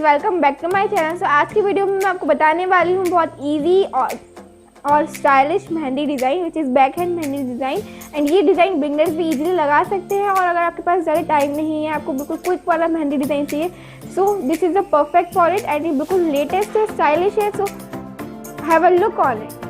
Guys, welcome back to my channel. So आज की video में मैं आपको बताने वाली हूँ बहुत इजी और stylish mehndi design which is back hand mehndi design. And ये डिज़ाइन बिगनर्स भी इजीली लगा सकते हैं। और अगर आपके पास ज़्यादा टाइम नहीं है, आपको बिल्कुल क्विक वाला मेहंदी डिज़ाइन चाहिए, so this is the perfect for it. And ये बिल्कुल लेटेस्ट है, स्टाइलिश है, so have a look on it.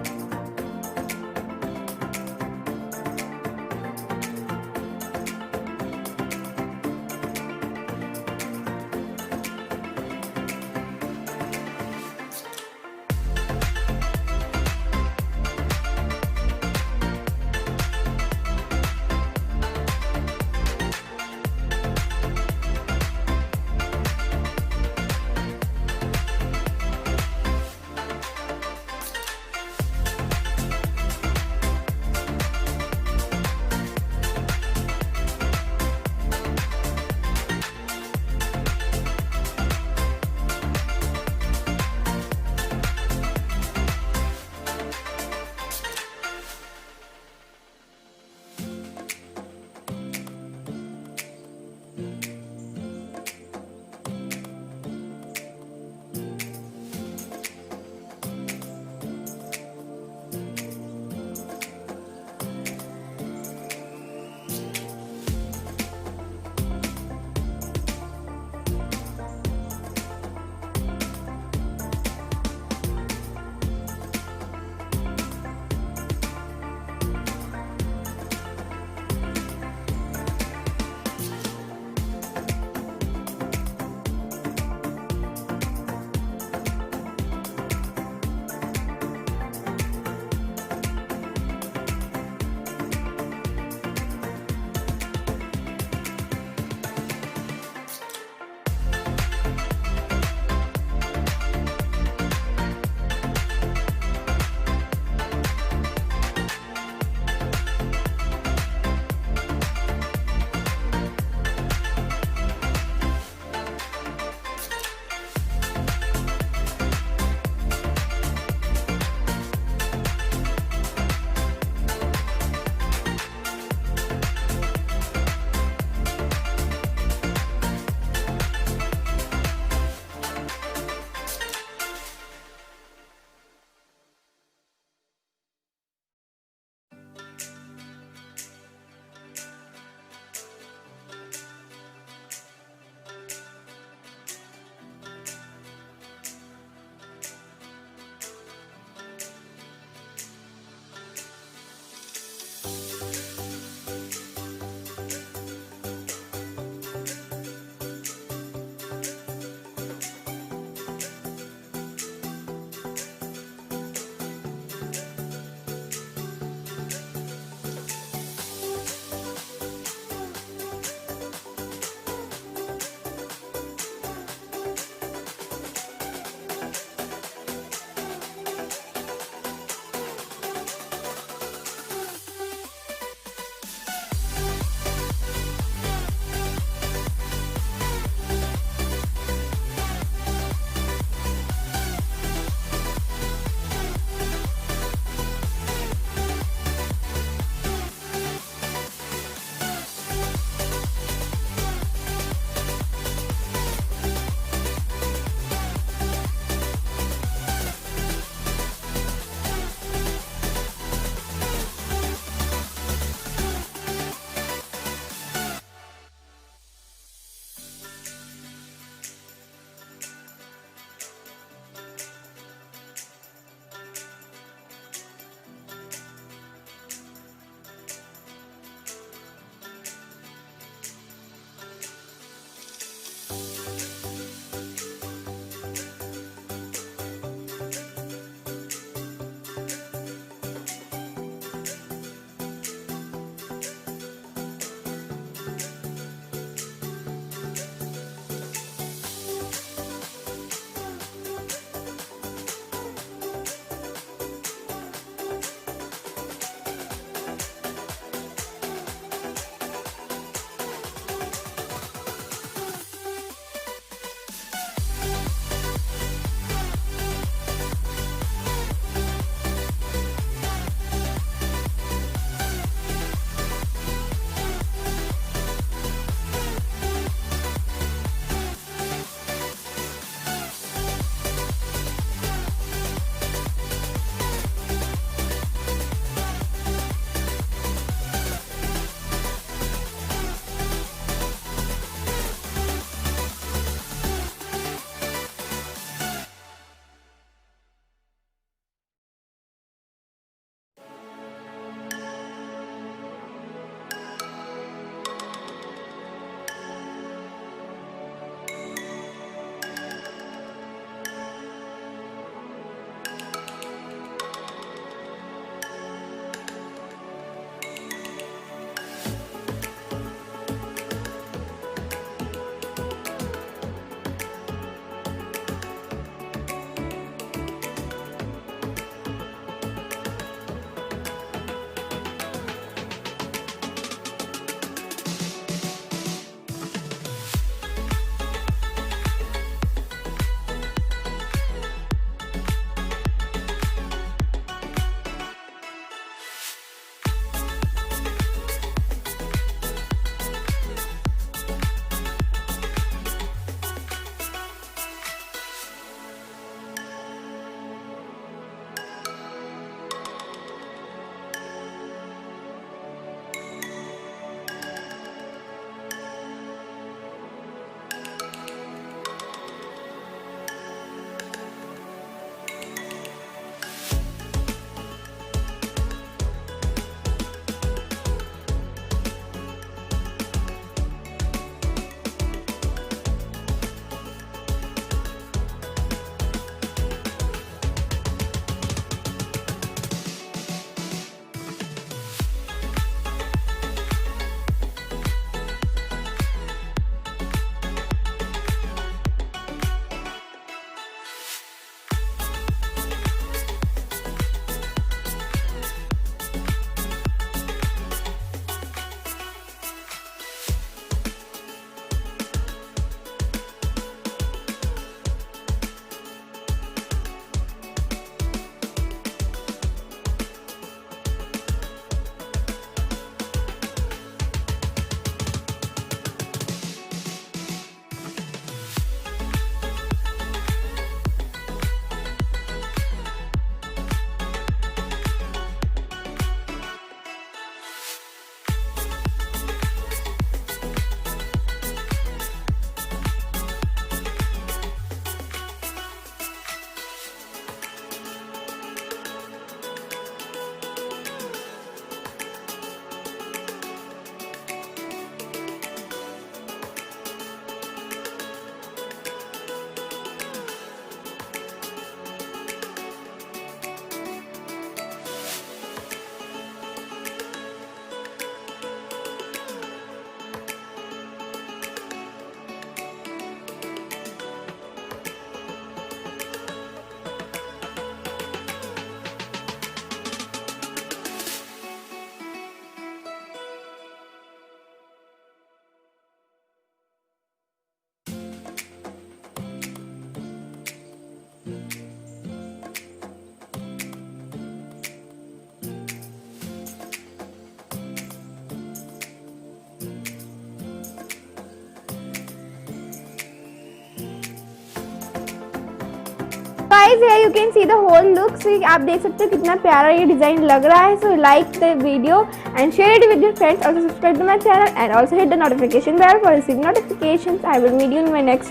Guys you can see the whole look. आप देख सकते हो कितना प्यारा ये डिजाइन लग रहा है। So like the video and share it with your friends, also subscribe to my channel and also hit the notification bell for receiving notifications. I will meet you in my next